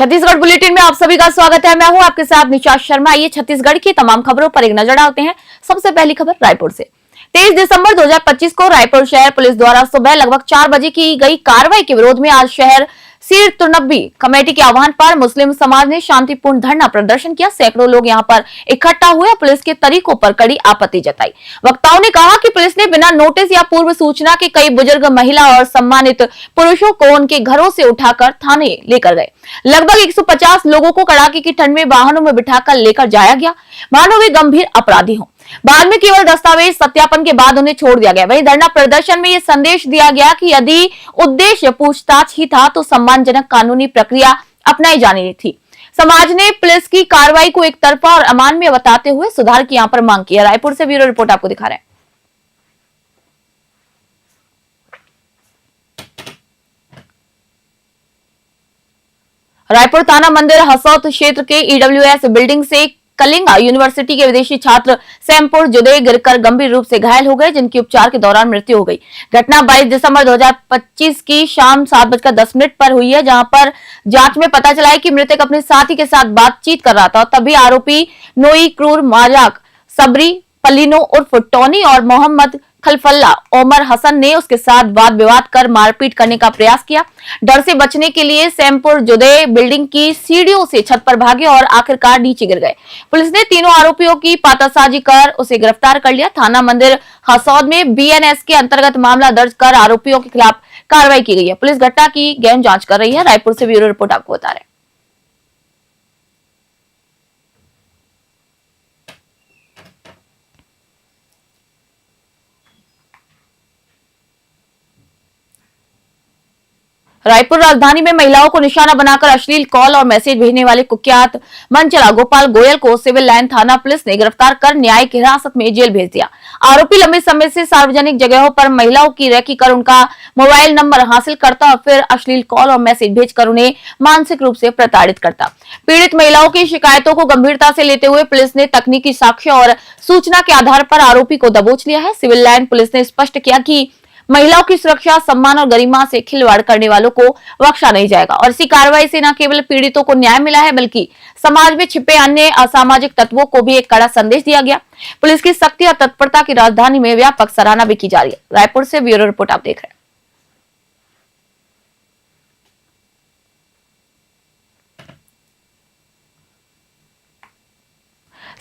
Chhattisgarh bulletin में आप सभी का स्वागत है। मैं हूं आपके साथ निशा शर्मा। आइए छत्तीसगढ़ की तमाम खबरों पर एक नजर डालते हैं। सबसे पहली खबर रायपुर से। 23 दिसंबर 2025 को रायपुर शहर पुलिस द्वारा सुबह लगभग 4 बजे की गई कार्रवाई के विरोध में आज शहर सीर तुर्नबी कमेटी के आह्वान पर मुस्लिम समाज ने शांतिपूर्ण धरना प्रदर्शन किया। सैकड़ों लोग यहां पर इकट्ठा हुए, पुलिस के तरीकों पर कड़ी आपत्ति जताई। वक्ताओं ने कहा कि पुलिस ने बिना नोटिस या पूर्व सूचना के कई बुजुर्ग, महिला और सम्मानित पुरुषों को उनके घरों से उठाकर थाने लेकर गए। लगभग 150 लोगों को कड़ाके की ठंड में वाहनों में बिठाकर लेकर जाया गया, मानो वे गंभीर अपराधी हों। बाद में केवल दस्तावेज सत्यापन के बाद उन्हें छोड़ दिया गया। वहीं धरना प्रदर्शन में यह संदेश दिया गया कि यदि उद्देश्य पूछताछ ही था तो सम्मानजनक कानूनी प्रक्रिया अपनाई जानी थी। समाज ने पुलिस की कार्रवाई को एक तरफा और अमानवीय बताते हुए सुधार की यहां पर मांग की है। रायपुर से ब्यूरो रिपोर्ट आपको दिखा रहे हैं। रायपुर थाना मंदिर हसौत क्षेत्र के ईडब्ल्यूएस बिल्डिंग से कलिंगा यूनिवर्सिटी के विदेशी छात्र सैमपुर जुदे गिरकर गंभीर रूप से घायल हो गए, जिनकी उपचार के दौरान मृत्यु हो गई। घटना 22 दिसंबर 2025 की शाम 7:10 पर हुई है, जहां पर जांच में पता चला है कि मृतक अपने साथी के साथ बातचीत कर रहा था। तभी आरोपी नोई क्रूर माजाक सबरी पलिनो उर्फ टोनी और मोहम्मद खलफल्ला ओमर हसन ने उसके साथ वाद विवाद कर मारपीट करने का प्रयास किया। डर से बचने के लिए सैमपुर जुदे बिल्डिंग की सीढ़ियों से छत पर भागे और आखिरकार नीचे गिर गए। पुलिस ने तीनों आरोपियों की पातासाजी कर उसे गिरफ्तार कर लिया। थाना मंदिर हसौद में बीएनएस के अंतर्गत मामला दर्ज कर आरोपियों के खिलाफ कार्रवाई की गई है। पुलिस घटना की गहन जांच कर रही है। रायपुर से ब्यूरो रिपोर्ट आपको बता रहे हैं। रायपुर राजधानी में महिलाओं को निशाना बनाकर अश्लील कॉल और मैसेज भेजने वाले कुख्यात मनचला गोपाल गोयल को सिविल लाइन थाना पुलिस ने गिरफ्तार कर न्यायिक हिरासत में जेल भेज दिया। आरोपी लंबे समय से सार्वजनिक जगहों पर महिलाओं की रेकी कर उनका मोबाइल नंबर हासिल करता और फिर अश्लील कॉल और मैसेज भेजकर उन्हें मानसिक रूप से प्रताड़ित करता। पीड़ित महिलाओं की शिकायतों को गंभीरता से लेते हुए पुलिस ने तकनीकी साक्ष्य और सूचना के आधार पर आरोपी को दबोच लिया है। सिविल लाइन पुलिस ने स्पष्ट किया कि महिलाओं की सुरक्षा, सम्मान और गरिमा से खिलवाड़ करने वालों को बख्शा नहीं जाएगा और इसी कार्रवाई से न केवल पीड़ितों को न्याय मिला है, बल्कि समाज में छिपे अन्य असामाजिक तत्वों को भी एक कड़ा संदेश दिया गया। पुलिस की सख्ती और तत्परता की राजधानी में व्यापक सराहना भी की जा रही है। रायपुर से ब्यूरो रिपोर्ट आप देख रहे हैं।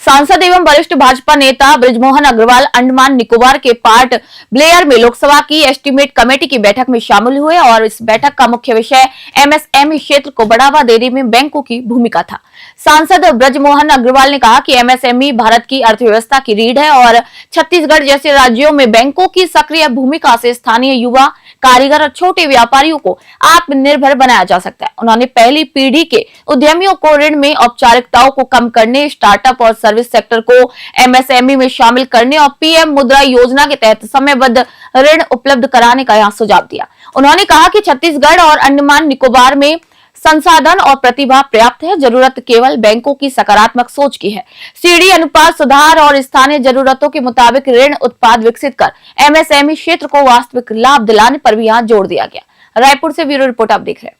सांसद एवं वरिष्ठ भाजपा नेता बृजमोहन अग्रवाल अंडमान निकोबार के पार्ट ब्लेयर में लोकसभा की एस्टीमेट कमेटी की बैठक में शामिल हुए और इस बैठक का मुख्य विषय एमएसएमई क्षेत्र को बढ़ावा देने में बैंकों की भूमिका था। सांसद बृजमोहन अग्रवाल ने कहा कि एमएसएमई भारत की अर्थव्यवस्था की रीढ़ है और छत्तीसगढ़ जैसे राज्यों में बैंकों की सक्रिय भूमिका से स्थानीय युवा, कारीगर और छोटे व्यापारियों को आत्मनिर्भर बनाया जा सकता है। उन्होंने पहली पीढ़ी के उद्यमियों को ऋण में औपचारिकताओं को कम करने, स्टार्टअप और सर्विस सेक्टर को एमएसएमई में शामिल करने और पीएम मुद्रा योजना के तहत समयबद्ध ऋण उपलब्ध कराने का यहाँ सुझाव दिया। उन्होंने कहा कि छत्तीसगढ़ और अंडमान निकोबार में संसाधन और प्रतिभा पर्याप्त है, जरूरत केवल बैंकों की सकारात्मक सोच की है। सीढ़ी अनुपात सुधार और स्थानीय जरूरतों के मुताबिक ऋण उत्पाद विकसित कर एमएसएमई क्षेत्र को वास्तविक लाभ दिलाने पर भी यहाँ जोर दिया गया। रायपुर से ब्यूरो रिपोर्ट आप देख रहे हैं।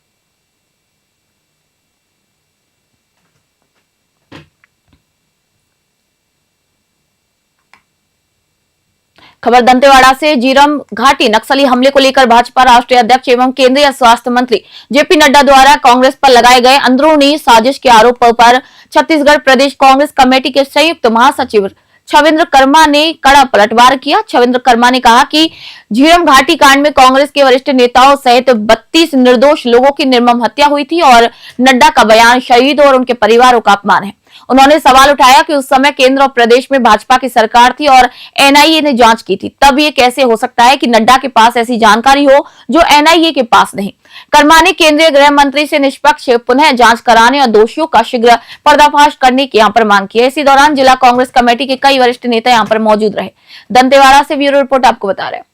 खबर दंतेवाड़ा से। जीरम घाटी नक्सली हमले को लेकर भाजपा राष्ट्रीय अध्यक्ष एवं केंद्रीय स्वास्थ्य मंत्री जेपी नड्डा द्वारा कांग्रेस पर लगाए गए अंदरूनी साजिश के आरोपों पर छत्तीसगढ़ प्रदेश कांग्रेस कमेटी के संयुक्त महासचिव छविंद्र कर्मा ने कड़ा पलटवार किया। छविंद्र कर्मा ने कहा कि झीरम घाटी कांड में कांग्रेस के वरिष्ठ नेताओं सहित 32 निर्दोष लोगों की निर्मम हत्या हुई थी और नड्डा का बयान शहीदों और उनके परिवारों का अपमान है। उन्होंने सवाल उठाया कि उस समय केंद्र और प्रदेश में भाजपा की सरकार थी और एनआईए ने जांच की थी, तब ये कैसे हो सकता है कि नड्डा के पास ऐसी जानकारी हो जो एनआईए के पास नहीं। कर्मा ने केंद्रीय गृह मंत्री से निष्पक्ष पुनः जांच कराने और दोषियों का शीघ्र पर्दाफाश करने की यहाँ पर मांग की है। इसी दौरान जिला कांग्रेस कमेटी के कई वरिष्ठ नेता यहाँ पर मौजूद रहे। दंतेवाड़ा से ब्यूरो रिपोर्ट आपको बता रहे हैं।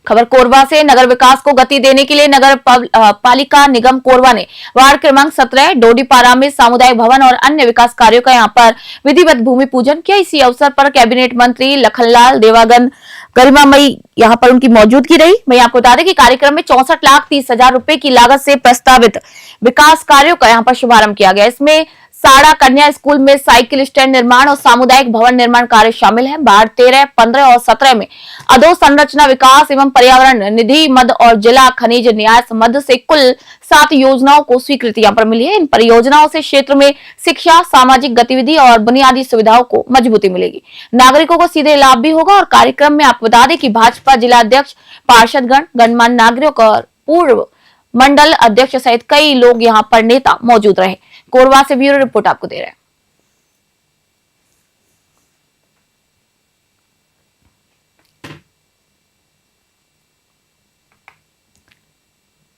खबर कोरबा से। नगर विकास को गति देने के लिए नगर पालिका निगम कोरबा ने वार्ड क्रमांक 17 डोडीपारा में सामुदायिक भवन और अन्य विकास कार्यों का यहां पर विधिवत भूमि पूजन किया। इसी अवसर पर कैबिनेट मंत्री लखनलाल देवागन गरिमामयी यहां पर उनकी मौजूदगी रही। मैं आपको बता दें कि कार्यक्रम में 64,30,000 रुपए की लागत से प्रस्तावित विकास कार्यों का यहां पर शुभारंभ किया गया। इसमें साड़ा कन्या स्कूल में साइकिल स्टैंड निर्माण और सामुदायिक भवन निर्माण कार्य शामिल है। वार्ड 13, 15 और 17 में अधोसंरचना विकास एवं पर्यावरण निधि मद और जिला खनिज न्यास मद से कुल 7 योजनाओं को स्वीकृति यहाँ पर मिली है। इन परियोजनाओं से क्षेत्र में शिक्षा, सामाजिक गतिविधि और बुनियादी सुविधाओं को मजबूती मिलेगी। नागरिकों को सीधे लाभ भी होगा। और कार्यक्रम में आपको बता दें कि भाजपा जिला अध्यक्ष, पार्षदगण, गणमान्य नागरिक और पूर्व मंडल अध्यक्ष सहित कई लोग यहाँ पर नेता मौजूद रहे। कोरबा से ब्यूरो रिपोर्ट आपको दे रहे हैं।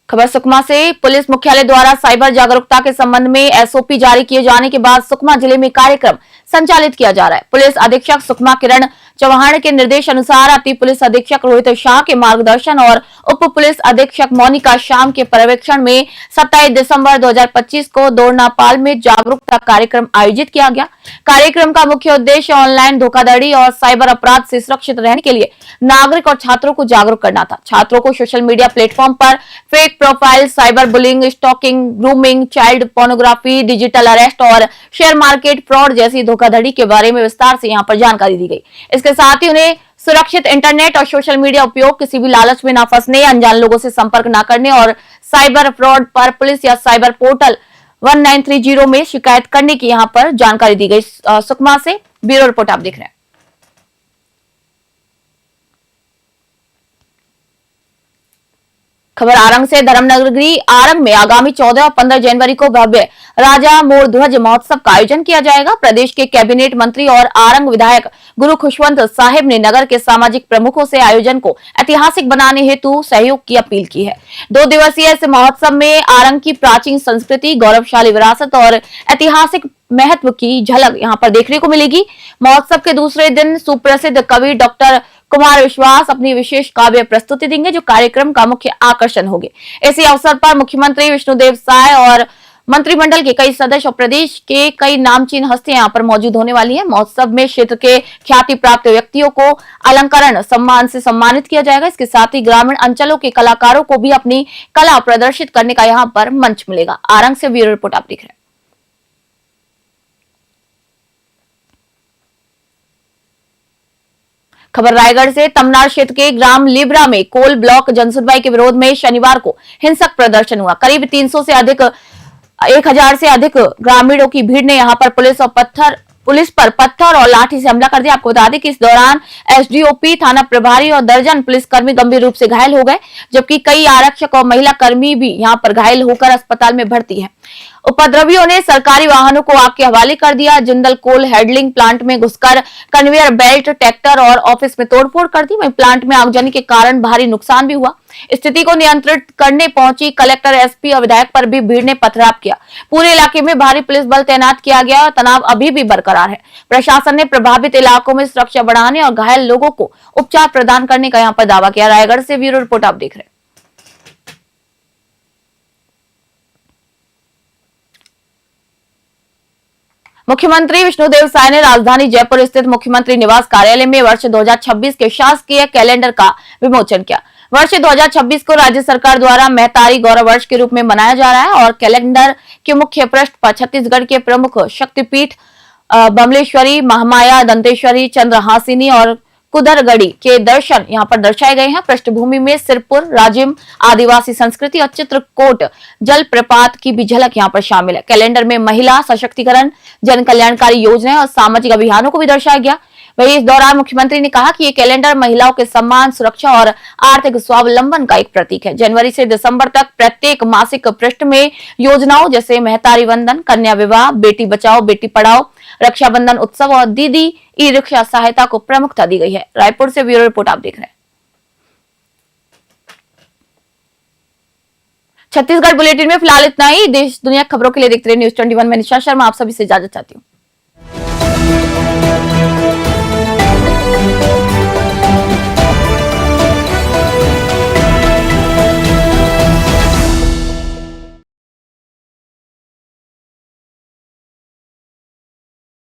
खबर सुकमा से। पुलिस मुख्यालय द्वारा साइबर जागरूकता के संबंध में एसओपी जारी किए जाने के बाद सुकमा जिले में कार्यक्रम संचालित किया जा रहा है। पुलिस अधीक्षक सुकमा किरण चौहान के निर्देश अनुसार अति पुलिस अधीक्षक रोहित शाह के मार्गदर्शन और उप पुलिस अधीक्षक मोनिका श्याम के पर्यवेक्षण में 27 दिसंबर 2025 को दोरनापाल में जागरूकता कार्यक्रम आयोजित किया गया। कार्यक्रम का मुख्य उद्देश्य ऑनलाइन धोखाधड़ी और साइबर अपराध से सुरक्षित रहने के लिए नागरिक और छात्रों को जागरूक करना था। छात्रों को सोशल मीडिया प्लेटफॉर्म पर fake profile, cyber bullying, stalking, grooming, child pornography, digital arrest और शेयर मार्केट फ्रॉड जैसी धोखाधड़ी के बारे में विस्तार से यहाँ पर जानकारी दी गई। इसके साथ ही उन्हें सुरक्षित इंटरनेट और सोशल मीडिया उपयोग, किसी भी लालच में ना फंसने, अनजान लोगों से संपर्क ना करने और साइबर फ्रॉड पर पुलिस या साइबर पोर्टल 1930 में शिकायत करने की यहाँ पर जानकारी दी गई। सुकमा से ब्यूरो रिपोर्ट आप देख रहे हैं। खबर आरंग से। धर्मनगरी आरंग में आगामी 14 और 15 जनवरी को भव्य राजा मोर ध्वज महोत्सव का आयोजन किया जाएगा। प्रदेश के कैबिनेट मंत्री और आरंग विधायक गुरु खुशवंत साहिब ने नगर के सामाजिक प्रमुखों से आयोजन को ऐतिहासिक बनाने हेतु सहयोग की अपील की है। 2 दिवसीय इस महोत्सव में आरंग की प्राचीन संस्कृति, गौरवशाली विरासत और ऐतिहासिक महत्व की झलक यहाँ पर देखने को मिलेगी। महोत्सव के दूसरे दिन सुप्रसिद्ध कवि डॉक्टर कुमार विश्वास अपनी विशेष काव्य प्रस्तुति देंगे, जो कार्यक्रम का मुख्य आकर्षण होंगे। इसी अवसर पर मुख्यमंत्री विष्णुदेव साय और मंत्रिमंडल के कई सदस्य और प्रदेश के कई नामचीन हस्तियां यहाँ पर मौजूद होने वाली हैं। महोत्सव में क्षेत्र के ख्याति प्राप्त व्यक्तियों को अलंकरण सम्मान से सम्मानित किया जाएगा। इसके साथ ही ग्रामीण अंचलों के कलाकारों को भी अपनी कला प्रदर्शित करने का यहाँ पर मंच मिलेगा। आरंग से ब्यूरो रिपोर्ट आप देख रहे हैं। खबर रायगढ़ से। तमनार क्षेत्र के ग्राम लिब्रा में कोल ब्लॉक जनसुनवाई के विरोध में शनिवार को हिंसक प्रदर्शन हुआ। करीब 300 से अधिक 1000 से अधिक ग्रामीणों की भीड़ ने यहां पर पुलिस पर पत्थर और लाठी से हमला कर दिया। आपको बता दें कि इस दौरान एसडीओपी, थाना प्रभारी और दर्जन पुलिसकर्मी गंभीर रूप से घायल हो गए, जबकि कई आरक्षक और महिला कर्मी भी यहां पर घायल होकर अस्पताल में भर्ती हैं। उपद्रवियों ने सरकारी वाहनों को आग के हवाले कर दिया। जिंदल कोल हैंडलिंग प्लांट में घुसकर कन्वेयर बेल्ट, ट्रैक्टर और ऑफिस में तोड़फोड़ कर दी। वहीं प्लांट में आगजनी के कारण भारी नुकसान भी हुआ। स्थिति को नियंत्रित करने पहुंची कलेक्टर, एसपी और विधायक पर भी भीड़ ने पथराव किया। पूरे इलाके में भारी पुलिस बल तैनात किया गया और तनाव अभी भी बरकरार है। प्रशासन ने प्रभावित इलाकों में सुरक्षा बढ़ाने और घायल लोगों को उपचार प्रदान करने का यहाँ पर दावा किया। रायगढ़ से ब्यूरो रिपोर्ट आप देख रहे हैं। मुख्यमंत्री विष्णुदेव साय ने राजधानी जयपुर स्थित मुख्यमंत्री निवास कार्यालय में वर्ष 2026 के शासकीय कैलेंडर का विमोचन किया। वर्ष 2026 को राज्य सरकार द्वारा महतारी गौरव वर्ष के रूप में मनाया जा रहा है और कैलेंडर के मुख्य पृष्ठ पर छत्तीसगढ़ के प्रमुख शक्तिपीठ बमलेश्वरी, महामाया, दंतेश्वरी, चंद्रहासिनी और कुदरगढ़ी के दर्शन यहाँ पर दर्शाए गए हैं। पृष्ठभूमि में सिरपुर, राजिम, आदिवासी संस्कृति और चित्रकोट जलप्रपात की भी झलक यहाँ पर शामिल है। कैलेंडर में महिला सशक्तिकरण, जन कल्याणकारी योजनाएं और सामाजिक अभियानों को भी दर्शाया गया। वहीं इस दौरान मुख्यमंत्री ने कहा कि ये कैलेंडर महिलाओं के सम्मान, सुरक्षा और आर्थिक स्वावलंबन का एक प्रतीक है। जनवरी से दिसंबर तक प्रत्येक मासिक पृष्ठ में योजनाओं जैसे महतारी वंदन, कन्या विवाह, बेटी बचाओ बेटी पढ़ाओ, रक्षाबंधन उत्सव और दीदी ई रिक्शा सहायता को प्रमुखता दी गई है। रायपुर से ब्यूरो रिपोर्ट आप देख रहे हैं। छत्तीसगढ़ बुलेटिन में फिलहाल इतना ही। देश दुनिया खबरों के लिए देखते रहिए News 21 में निशा शर्मा आप सभी से इजाजत चाहती हूँ।